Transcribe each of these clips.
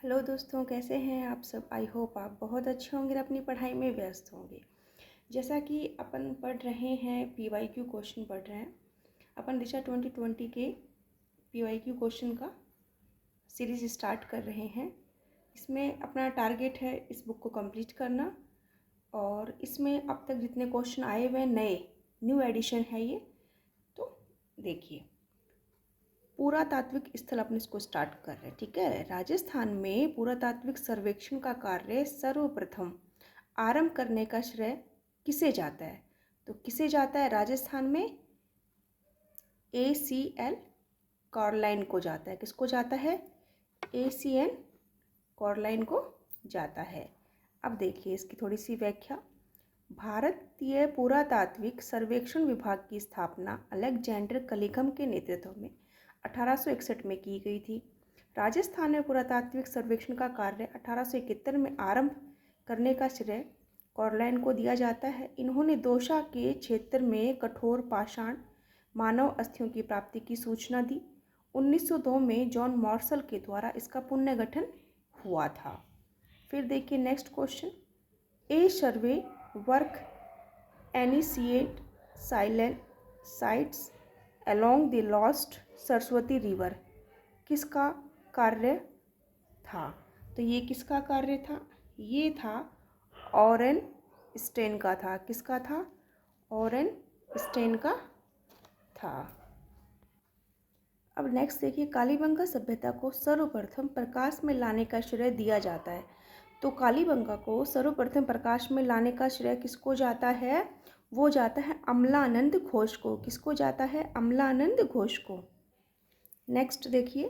Hello दोस्तों, कैसे हैं आप सब। आई होप आप बहुत अच्छे होंगे, अपनी पढ़ाई में व्यस्त होंगे। जैसा कि अपन पढ़ रहे हैं पीवाईक्यू क्वेश्चन पढ़ रहे हैं। अपन दिशा 2020 के पीवाईक्यू क्वेश्चन का सीरीज़ स्टार्ट कर रहे हैं। इसमें अपना टारगेट है इस बुक को कंप्लीट करना, और इसमें अब तक जितने क्वेश्चन आए हुए नए न्यू एडिशन है ये। तो देखिए, पुरातात्विक स्थल अपन इसको स्टार्ट कर रहे हैं। ठीक है, राजस्थान में पुरातात्विक सर्वेक्षण का कार्य सर्वप्रथम आरंभ करने का श्रेय किसे जाता है? तो किसे जाता है? राजस्थान में ACL कॉरलाइन को जाता है। किसको जाता है? ACN कॉरलाइन को जाता है। अब देखिए इसकी थोड़ी सी व्याख्या। भारतीय पुरातात्विक सर्वेक्षण विभाग की स्थापना अलेक्जेंडर कलिगम के नेतृत्व में 1861 में की गई थी। राजस्थान में पुरातात्विक सर्वेक्षण का कार्य 1871 में आरंभ करने का श्रेय कॉरलाइन को दिया जाता है। इन्होंने दौसा के क्षेत्र में कठोर पाषाण मानव अस्थियों की प्राप्ति की सूचना दी। 1902 में जॉन मार्शल के द्वारा इसका पुनर्गठन हुआ था। फिर देखिए next question. A survey work initiate silent sites along the lost Saraswati river किसका कार्य था? तो ये किसका कार्य था? ये था ऑरेन स्टेन का था। किसका था? ऑरेन स्टेन का था। अब नेक्स्ट देखिए, कालीबंगा सभ्यता को सर्वप्रथम प्रकाश में लाने का श्रेय दिया जाता है। तो कालीबंगा को सर्वप्रथम प्रकाश में लाने का श्रेय किसको जाता है? वो जाता है अमलानंद घोष को। किसको जाता है? अमलानंद घोष को। नेक्स्ट देखिए,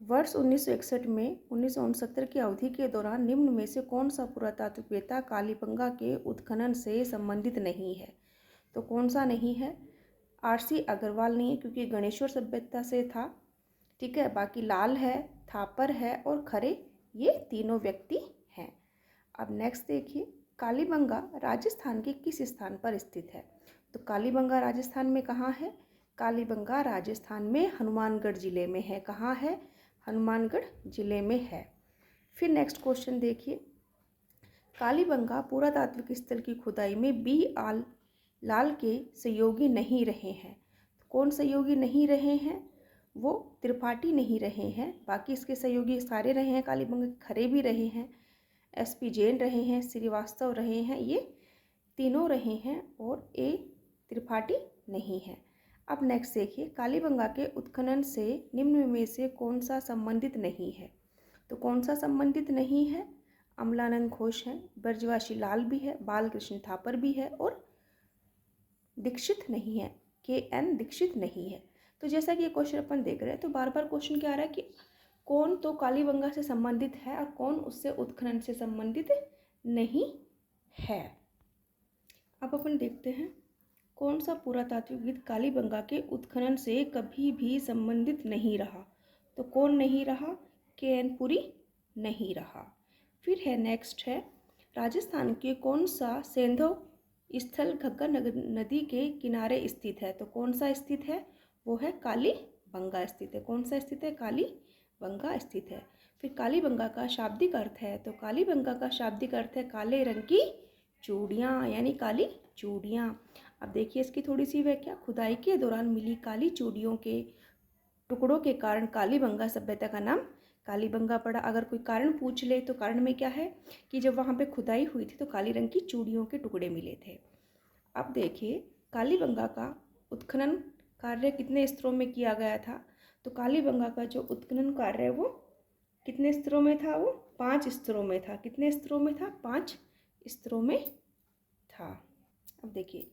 वर्ष 1961 में 1969 की अवधि के दौरान निम्न में से कौन सा पुरातात्विकवेत्ता कालीबंगा के उत्खनन से संबंधित नहीं है? तो कौन सा नहीं है? RC अग्रवाल नहीं है, क्योंकि गणेश्वर सभ्यता से था। ठीक है, बाकी लाल है, थापर है और खरे, ये तीनों व्यक्ति हैं। अब नेक्स्ट देखिए, कालीबंगा राजस्थान के किस स्थान पर स्थित है? तो कालीबंगा राजस्थान में कहाँ है? कालीबंगा राजस्थान में हनुमानगढ़ जिले में है। कहाँ है? हनुमानगढ़ जिले में है। फिर नेक्स्ट क्वेश्चन देखिए, कालीबंगा पुरातात्विक स्थल की खुदाई में B.R. लाल के सहयोगी नहीं रहे हैं। कौन सहयोगी नहीं रहे हैं? वो त्रिपाठी नहीं रहे हैं। बाकी इसके सहयोगी सारे रहे हैं। कालीबंगा खरे भी रहे हैं, SP जैन रहे हैं, श्रीवास्तव रहे हैं, ये तीनों रहे हैं, और A त्रिपाठी नहीं है। अब नेक्स्ट देखिए, कालीबंगा के उत्खनन से निम्न में से कौन सा संबंधित नहीं है? तो कौन सा संबंधित नहीं है? अमलानंद घोष है, ब्रजवासी लाल भी है, बालकृष्ण थापर भी है, और दीक्षित नहीं है, KN दीक्षित नहीं है। तो जैसा कि ये क्वेश्चन अपन देख रहे हैं, तो बार बार क्वेश्चन क्या आ रहा है कि कौन तो कालीबंगा से संबंधित है और कौन उससे उत्खनन से संबंधित नहीं है। अब अपन देखते हैं, कौन सा पुरातात्विक कालीबंगा के उत्खनन से कभी भी संबंधित नहीं रहा? तो कौन नहीं रहा? KN पुरी नहीं रहा। फिर है नेक्स्ट है, राजस्थान के कौन सा सेंधव स्थल घग्गर नदी के किनारे स्थित है? तो कौन सा स्थित है? वो है कालीबंगा स्थित है। कौन सा स्थित है? कालीबंगा स्थित है। फिर कालीबंगा का शाब्दिक अर्थ है, तो कालीबंगा का शाब्दिक अर्थ है काले रंग की चूड़ियाँ, यानी काली चूड़ियाँ। अब देखिए इसकी थोड़ी सी व्याख्या। खुदाई के दौरान मिली काली चूड़ियों के टुकड़ों के कारण कालीबंगा सभ्यता का नाम कालीबंगा पड़ा। अगर कोई कारण पूछ ले तो कारण में क्या है कि जब वहाँ पे खुदाई हुई थी तो काली रंग की चूड़ियों के टुकड़े मिले थे। अब देखिए, कालीबंगा का उत्खनन कार्य कितने स्तरों में किया गया था? तो कालीबंगा का जो उत्खनन कार्य है वो कितने स्तरों में था? वो 5 स्तरों में था। कितने स्तरों में था? 5 स्तरों में था। अब देखिए,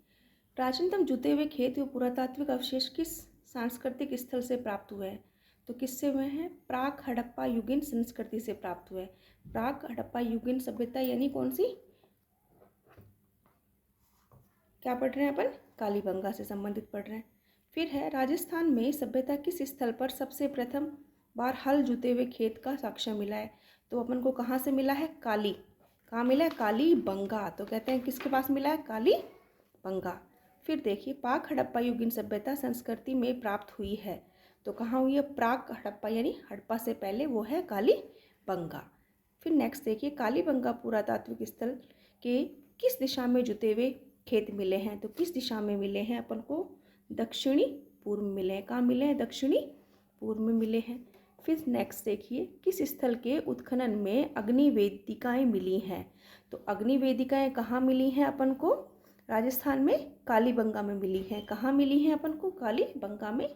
प्राचीनतम जुते हुए खेत व पुरातात्विक अवशेष किस सांस्कृतिक स्थल से प्राप्त हुए हैं? तो किससे हुए हैं? प्राक हड़प्पा युगीन संस्कृति से प्राप्त हुए। प्राक हड़प्पा युगीन सभ्यता यानी कौन सी? क्या पढ़ रहे हैं अपन? कालीबंगा से संबंधित पढ़ रहे हैं। फिर है, राजस्थान में सभ्यता किस स्थल पर सबसे प्रथम बार हल जुते हुए खेत का साक्ष्य मिला है? तो अपन को कहाँ से मिला है? कहाँ मिला है? कालीबंगा। तो कहते हैं किसके पास मिला है? कालीबंगा। फिर देखिए, पाक हड़प्पा युगीन सभ्यता संस्कृति में प्राप्त हुई है। तो कहाँ हुई है? प्राक हड़प्पा यानी हड़प्पा से पहले वो है कालीबंगा। फिर नेक्स्ट देखिए, कालीबंगा पुरातात्विक स्थल के किस दिशा में जुते हुए खेत मिले हैं? तो किस दिशा में मिले हैं अपन को? दक्षिणी पूर्व में मिले हैं। कहाँ मिले हैं? दक्षिणी पूर्व में मिले हैं। फिर नेक्स्ट देखिए, किस स्थल के उत्खनन में अग्नि वेदिकाएँ मिली हैं? तो अग्नि वेदिकाएँ कहाँ मिली हैं अपन को? राजस्थान में कालीबंगा में मिली हैं। कहाँ मिली हैं अपन को? कालीबंगा में।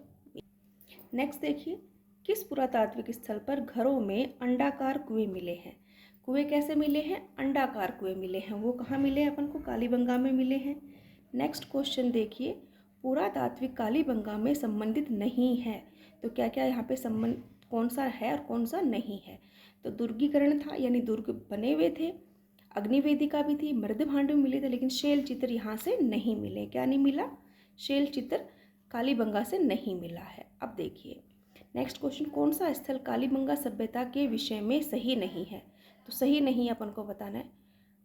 नेक्स्ट देखिए, किस पुरातात्विक स्थल पर घरों में अंडाकार कुएं मिले हैं? कुएं कैसे मिले हैं? अंडाकार कुएं मिले हैं। वो कहाँ मिले हैं अपन को? कालीबंगा में मिले हैं। नेक्स्ट क्वेश्चन देखिए, पुरातात्विक कालीबंगा में संबंधित नहीं है। तो क्या क्या यहाँ पे संबंध, कौन सा है और कौन सा नहीं है? तो दुर्गीकरण था, यानी दुर्ग बने हुए थे। अग्निवेदिका भी थी, मृद भांड भी मिले थे, लेकिन शैल चित्र यहाँ से नहीं मिले। क्या नहीं मिला? शैल चित्र कालीबंगा से नहीं मिला है। अब देखिए नेक्स्ट क्वेश्चन, कौन सा स्थल कालीबंगा सभ्यता के विषय में सही नहीं है? तो सही नहीं अपन को बताना है।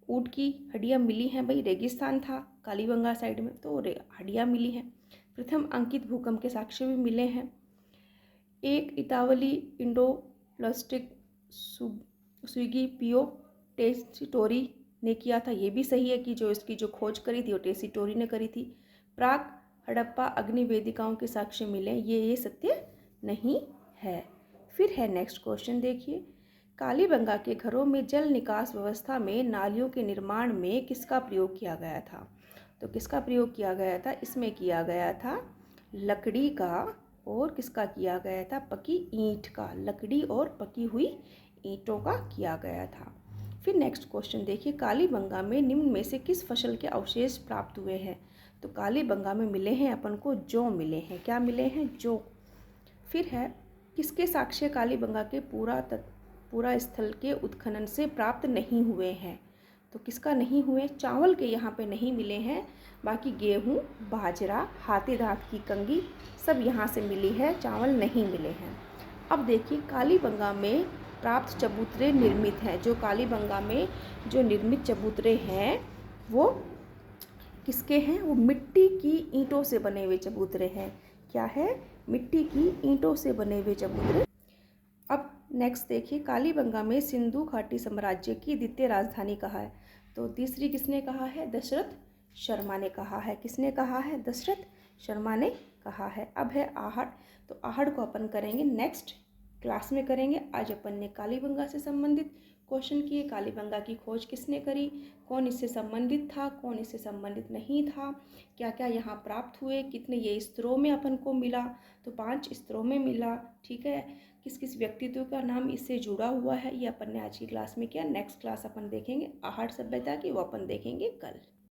ऊँट की हड्डियाँ मिली हैं भाई, रेगिस्तान था कालीबंगा साइड में, तो हड्डियाँ मिली हैं। प्रथम अंकित भूकंप के साक्ष्य भी मिले हैं। एक इतावली इंडो प्लास्टिक स्विगी पियो टेसिटोरी ने किया था, ये भी सही है कि जो इसकी जो खोज करी थी वो टेसिटोरी ने करी थी। प्राक हड़प्पा अग्नि वेदिकाओं के साक्ष्य मिले, ये सत्य नहीं है। फिर है नेक्स्ट क्वेश्चन देखिए, कालीबंगा के घरों में जल निकास व्यवस्था में नालियों के निर्माण में किसका प्रयोग किया गया था? तो किसका प्रयोग किया गया था? इसमें किया गया था लकड़ी का, और किसका किया गया था? पकी ईंट का। लकड़ी और पकी हुई ईंटों का किया गया था। फिर नेक्स्ट क्वेश्चन देखिए, कालीबंगा में निम्न में से किस फसल के अवशेष प्राप्त हुए हैं? तो कालीबंगा में मिले हैं अपन को जौ मिले हैं। क्या मिले हैं? जौ। फिर है, किसके साक्ष्य कालीबंगा के पूरा स्थल के उत्खनन से प्राप्त नहीं हुए हैं? तो किसका नहीं हुए? चावल के यहाँ पे नहीं मिले हैं, बाकी गेहूँ, बाजरा, हाथी दांत की कंघी सब यहाँ से मिली है, चावल नहीं मिले हैं। अब देखिए, कालीबंगा में प्राप्त चबूतरे निर्मित हैं। जो कालीबंगा में जो निर्मित चबूतरे हैं वो किसके हैं? वो मिट्टी की ईंटों से बने हुए चबूतरे हैं। क्या है? मिट्टी की ईंटों से बने हुए चबूतरे। अब नेक्स्ट देखिए, कालीबंगा में सिंधु घाटी साम्राज्य की द्वितीय राजधानी कहाँ है? तो तीसरी किसने कहा है? दशरथ शर्मा ने कहा है। किसने कहा है? दशरथ शर्मा ने कहा है। अब है आहड़। तो आहड़ को अपन करेंगे नेक्स्ट क्लास में करेंगे। आज अपन ने कालीबंगा से संबंधित क्वेश्चन किए। कालीबंगा की खोज किसने करी? कौन इससे संबंधित था? कौन इससे संबंधित नहीं था? क्या क्या यहाँ प्राप्त हुए? कितने ये स्तरों में अपन को मिला? तो 5 स्तरों में मिला। ठीक है, किस किस व्यक्तित्व का नाम इससे जुड़ा हुआ है, ये अपन ने आज की क्लास में किया। नेक्स्ट क्लास अपन देखेंगे आहड़ सभ्यता की, वो अपन देखेंगे कल।